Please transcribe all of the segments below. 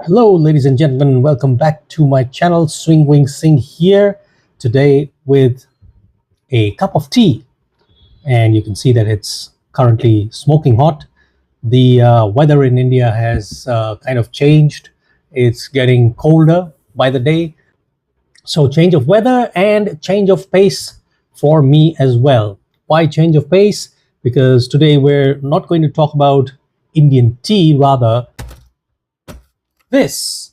Hello, ladies and gentlemen. Welcome back to my channel. Swing Wing Sing here today with a cup of tea, and you can see that it's currently smoking hot. The weather in India has kind of changed. It's getting colder by the day, so change of weather and change of pace for me as well. Why change of pace? Because today we're not going to talk about Indian tea, rather this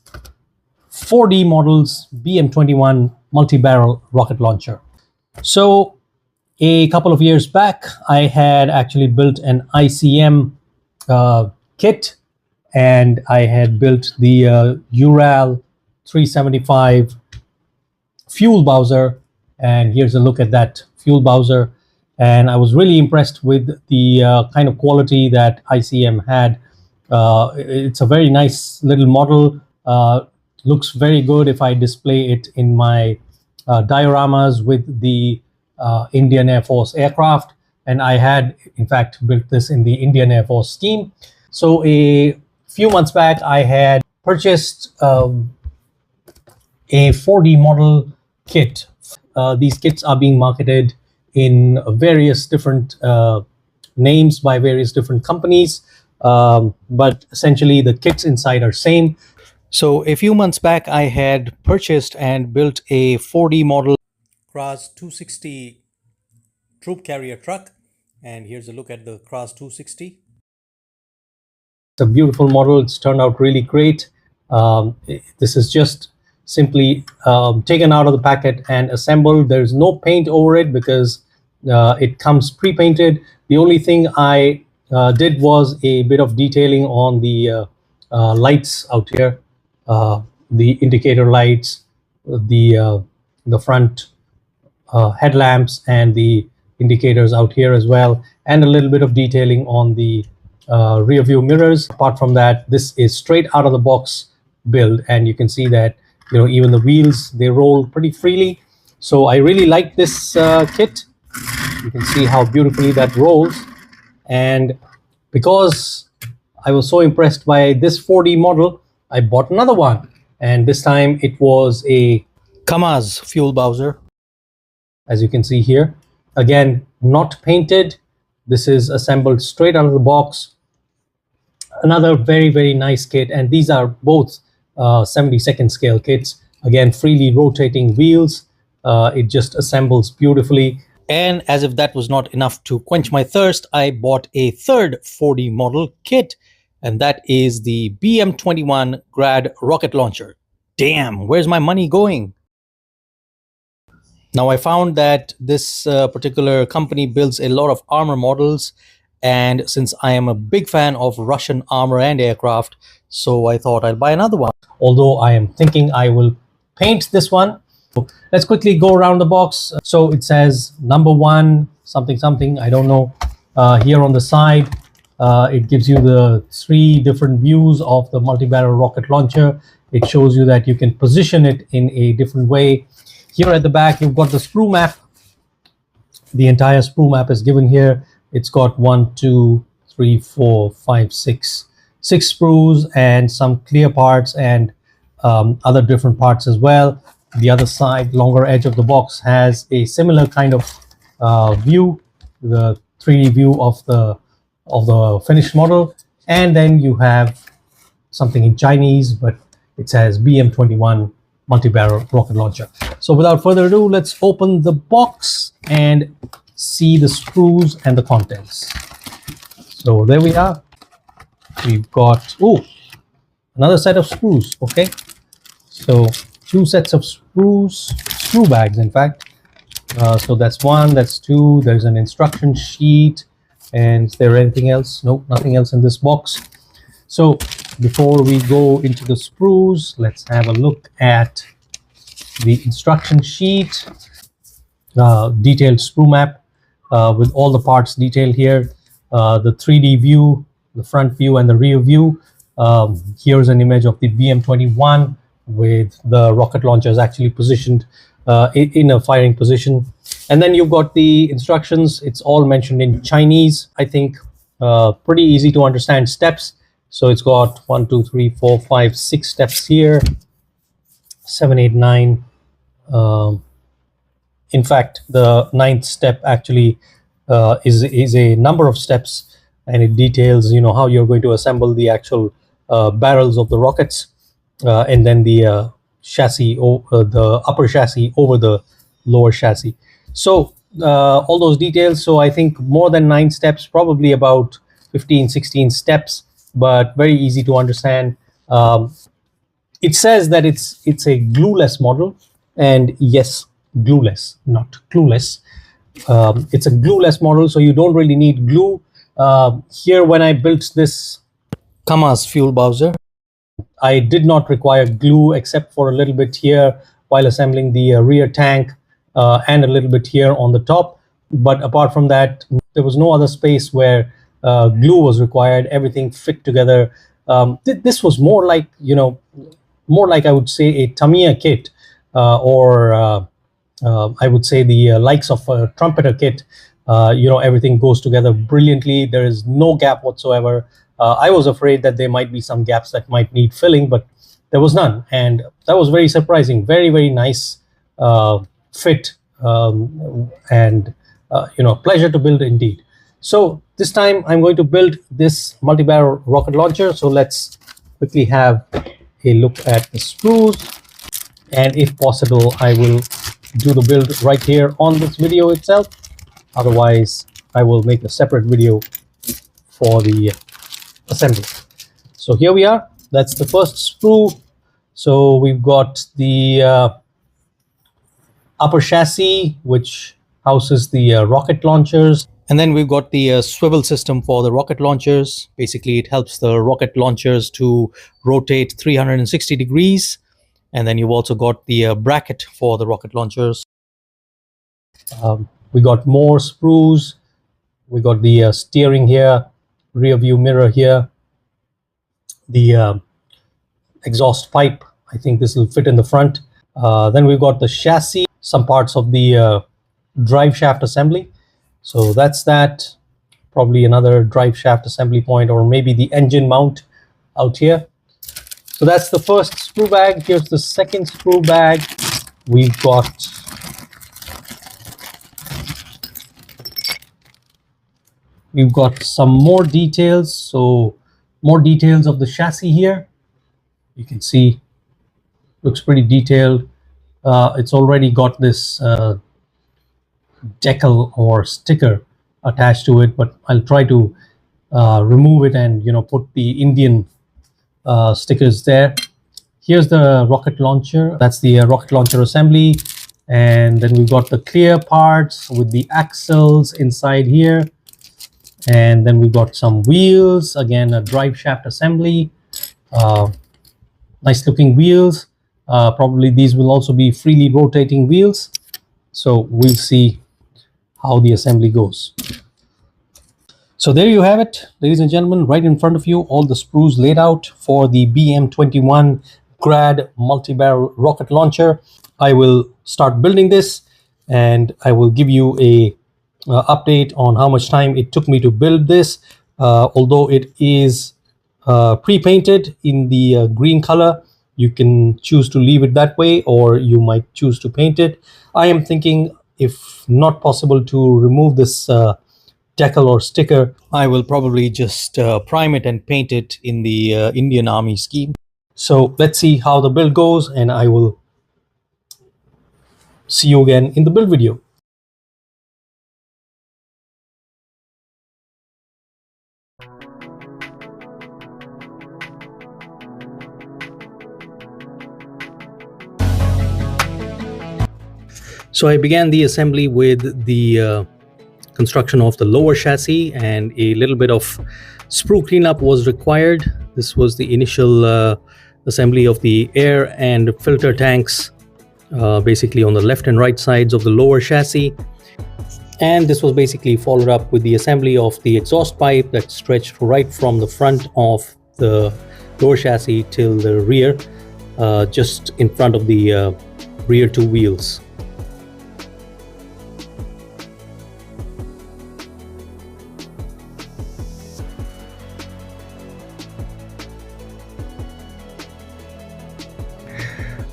4D models BM-21 multi-barrel rocket launcher. So a couple of years back, I had actually built an ICM kit, and I had built the Ural 375 fuel bowser, and here's a look at that fuel bowser. And I was really impressed with the kind of quality that ICM had. It's a very nice little model. Looks very good if I display it in my dioramas with the Indian Air Force aircraft. And I had, in fact, built this in the Indian Air Force scheme. So a few months back, I had purchased a 4D model kit. These kits are being marketed in various different names by various different companies. But essentially the kits inside are same. So a few months back, I had purchased and built a 4D model Grad 260 troop carrier truck, and here's a look at the Grad 260. It's a beautiful model. It's turned out really great. This is just simply taken out of the packet and assembled. There's no paint over it because it comes pre-painted. The only thing I did was a bit of detailing on the lights out here, the indicator lights, the front headlamps, and the indicators out here as well, and a little bit of detailing on the rear view mirrors. Apart from that, this is straight out of the box build, and you can see that even the wheels, they roll pretty freely. So I really like this kit. You can see how beautifully that rolls. And because I was so impressed by this 4D model, I bought another one. And this time it was a Kamaz fuel bowser, as you can see here. Again, not painted. This is assembled straight out of the box. Another very, very nice kit. And these are both 72nd scale kits. Again, freely rotating wheels. It just assembles beautifully. And as if that was not enough to quench my thirst, I bought a third 4D model kit, and that is the BM-21 Grad rocket launcher. Damn, where's my money going? Now, I found that this particular company builds a lot of armor models, and since I am a big fan of Russian armor and aircraft, so I thought I'd buy another one. Although I am thinking I will paint this one. Let's quickly go around the box. So it says number 1 something something, I don't know. Here on the side, it gives you the 3 different views of the multi-barrel rocket launcher. It shows you that you can position it in a different way. Here at the back, you've got the sprue map. The entire sprue map is given here. It's got 1, 2, 3, 4, 5, 6 sprues and some clear parts and other different parts as well. The other side, longer edge of the box, has a similar kind of view, the 3D view of the finished model. And then you have something in Chinese, but it says BM-21 multi-barrel rocket launcher. So without further ado, let's open the box and see the sprues and the contents. So there we are. We've got another set of sprues. Okay, so 2 sets of screw bags, in fact. So that's 1, that's 2. There's an instruction sheet. And is there anything else? Nope, nothing else in this box. So before we go into the sprues, let's have a look at the instruction sheet. Detailed sprue map with all the parts detailed here. The 3D view, the front view and the rear view. Here's an image of the BM-21 with the rocket launchers actually positioned in a firing position. And then you've got the instructions. It's all mentioned in Chinese. I think pretty easy to understand steps. So it's got 1, 2, 3, 4, 5, 6 steps here, 7, 8, 9. In fact, the ninth step actually is a number of steps, and it details, how you're going to assemble the actual barrels of the rockets, and then the chassis, the upper chassis over the lower chassis. So all those details. So I think more than 9 steps, probably about 15, 16 steps, but very easy to understand. It says that it's a glueless model, and yes, glueless, not clueless. It's a glueless model, so you don't really need glue. Here, when I built this Kamas fuel bowser, I did not require glue except for a little bit here while assembling the rear tank, and a little bit here on the top. But apart from that, there was no other space where glue was required. Everything fit together. This was more like, I would say, a Tamiya kit, or I would say the likes of a trumpeter kit. Everything goes together brilliantly. There is no gap whatsoever. I was afraid that there might be some gaps that might need filling, but there was none, and that was very surprising. Very, very nice fit, and pleasure to build indeed. So this time I'm going to build this multi-barrel rocket launcher. So let's quickly have a look at the sprues, and if possible I will do the build right here on this video itself. Otherwise I will make a separate video for the assembly. So here we are. That's the first sprue. So we've got the upper chassis, which houses the rocket launchers. And then we've got the swivel system for the rocket launchers. Basically, it helps the rocket launchers to rotate 360 degrees. And then you've also got the bracket for the rocket launchers. We got more sprues. We got the steering here, rear view mirror here, the exhaust pipe. I think this will fit in the front. Then we've got the chassis, some parts of the drive shaft assembly. So that's that. Probably another drive shaft assembly point, or maybe the engine mount out here. So that's the first sprue bag. Here's the second sprue bag. We've got some more details. So more details of the chassis here. You can see, looks pretty detailed. It's already got this decal or sticker attached to it, but I'll try to remove it and put the Indian stickers there. Here's the rocket launcher. That's the rocket launcher assembly. And then we've got the clear parts with the axles inside here. And then we've got some wheels, again a drive shaft assembly. Nice looking wheels. Probably these will also be freely rotating wheels. So we'll see how the assembly goes. So there you have it, ladies and gentlemen, right in front of you, all the sprues laid out for the BM-21 Grad multi-barrel rocket launcher. I will start building this, and I will give you a update on how much time it took me to build this. Although it is pre-painted in the green color, you can choose to leave it that way, or you might choose to paint it. I am thinking, if not possible to remove this decal or sticker, I will probably just prime it and paint it in the Indian Army scheme. So let's see how the build goes, and I will see you again in the build video. So I began the assembly with the construction of the lower chassis, and a little bit of sprue cleanup was required. This was the initial assembly of the air and filter tanks, basically on the left and right sides of the lower chassis. And this was basically followed up with the assembly of the exhaust pipe that stretched right from the front of the lower chassis till the rear, just in front of the rear two wheels.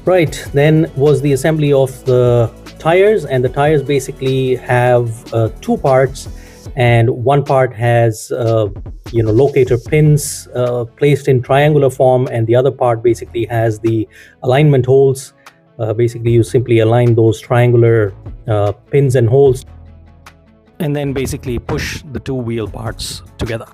Right, then was the assembly of the tires, and the tires basically have two parts, and one part has locator pins placed in triangular form, and the other part basically has the alignment holes. Basically, you simply align those triangular pins and holes, and then basically push the two wheel parts together.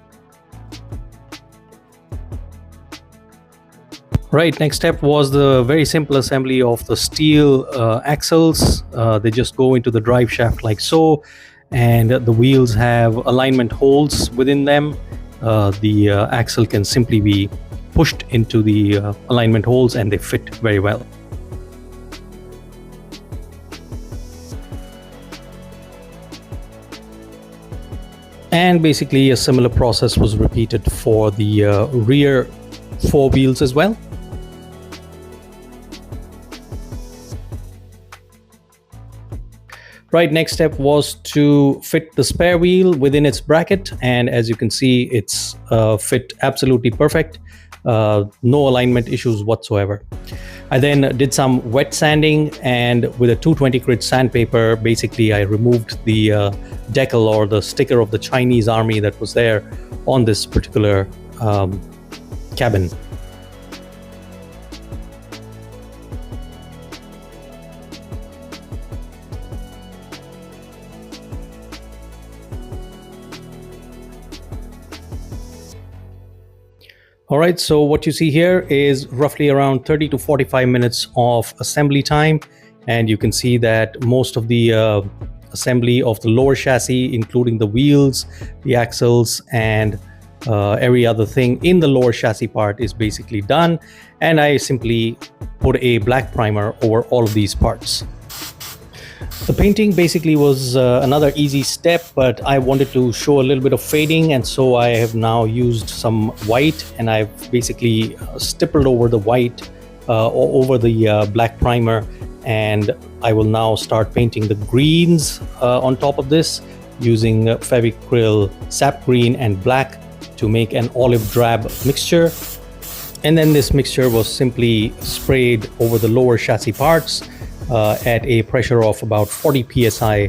Right, next step was the very simple assembly of the steel axles. They just go into the drive shaft like so, and the wheels have alignment holes within them. The axle can simply be pushed into the alignment holes, and they fit very well. And basically a similar process was repeated for the rear four wheels as well. Right, next step was to fit the spare wheel within its bracket, and as you can see, it's fit absolutely perfect. No alignment issues whatsoever. I then did some wet sanding, and with a 220 grit sandpaper, basically I removed the decal or the sticker of the Chinese army that was there on this particular cabin. All right, so what you see here is roughly around 30 to 45 minutes of assembly time, and you can see that most of the assembly of the lower chassis, including the wheels, the axles, and every other thing in the lower chassis part is basically done, and I simply put a black primer over all of these parts. The painting basically was another easy step, but I wanted to show a little bit of fading, and so I have now used some white, and I've basically stippled over the white over the black primer, and I will now start painting the greens on top of this using Fevicryl sap green and black to make an olive drab mixture. And then this mixture was simply sprayed over the lower chassis parts at a pressure of about 40 psi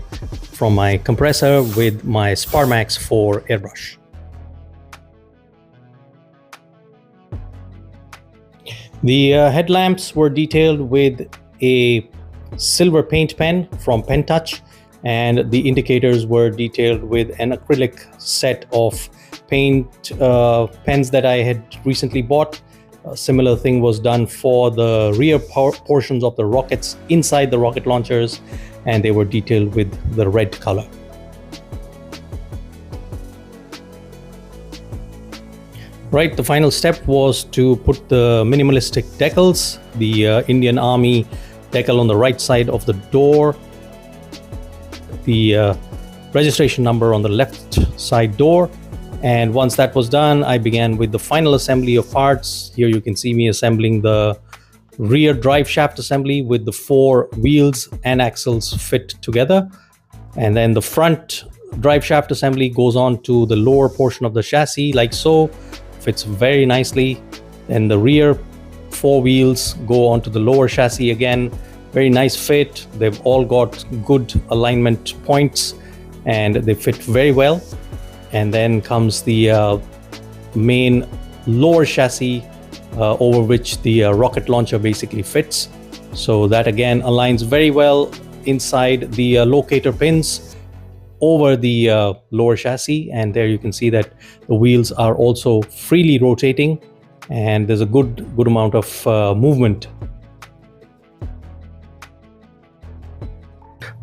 from my compressor with my Sparmax 4 airbrush. The headlamps were detailed with a silver paint pen from Pentouch, and the indicators were detailed with an acrylic set of paint pens that I had recently bought. A similar thing was done for the rear portions of the rockets inside the rocket launchers, and they were detailed with the red color. Right, the final step was to put the minimalistic decals, the Indian Army decal on the right side of the door, the registration number on the left side door. And once that was done, I began with the final assembly of parts. Here you can see me assembling the rear drive shaft assembly with the four wheels and axles fit together. And then the front drive shaft assembly goes on to the lower portion of the chassis like so. Fits very nicely. And the rear four wheels go onto the lower chassis again. Very nice fit. They've all got good alignment points and they fit very well. And then comes the main lower chassis over which the rocket launcher basically fits. So that again aligns very well inside the locator pins over the lower chassis, and there you can see that the wheels are also freely rotating and there's a good amount of movement.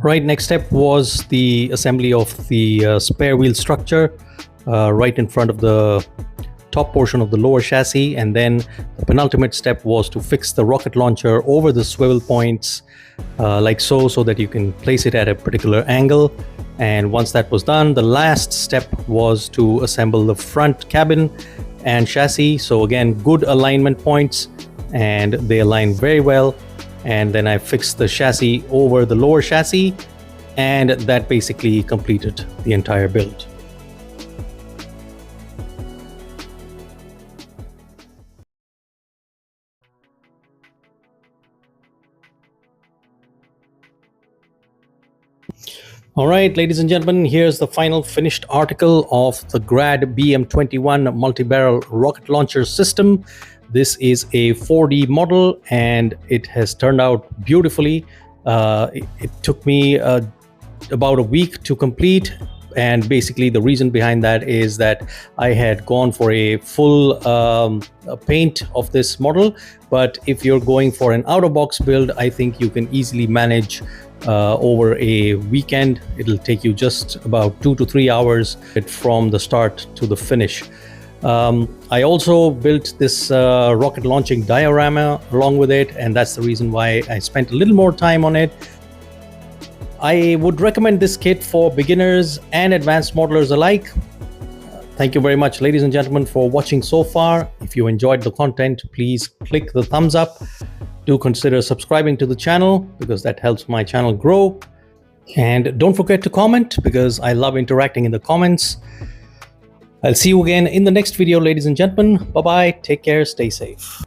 Right, next step was the assembly of the spare wheel structure right in front of the top portion of the lower chassis, and then the penultimate step was to fix the rocket launcher over the swivel points like so that you can place it at a particular angle. And once that was done, the last step was to assemble the front cabin and chassis. So again, good alignment points and they align very well. And then I fixed the chassis over the lower chassis, and that basically completed the entire build. All right, ladies and gentlemen, here's the final finished article of the Grad BM-21 multi-barrel rocket launcher system. This is a 4D model and it has turned out beautifully. It took me about a week to complete, and basically the reason behind that is that I had gone for a full paint of this model. But if you're going for an out-of-box build, I think you can easily manage over a weekend. It'll take you just about 2 to 3 hours from the start to the finish. I also built this rocket launching diorama along with it, and that's the reason why I spent a little more time on it. I would recommend this kit for beginners and advanced modelers alike. Thank you very much, ladies and gentlemen, for watching so far. If you enjoyed the content, please click the thumbs up. Do consider subscribing to the channel because that helps my channel grow. And don't forget to comment because I love interacting in the comments. I'll see you again in the next video, ladies and gentlemen. Bye-bye. Take care. Stay safe.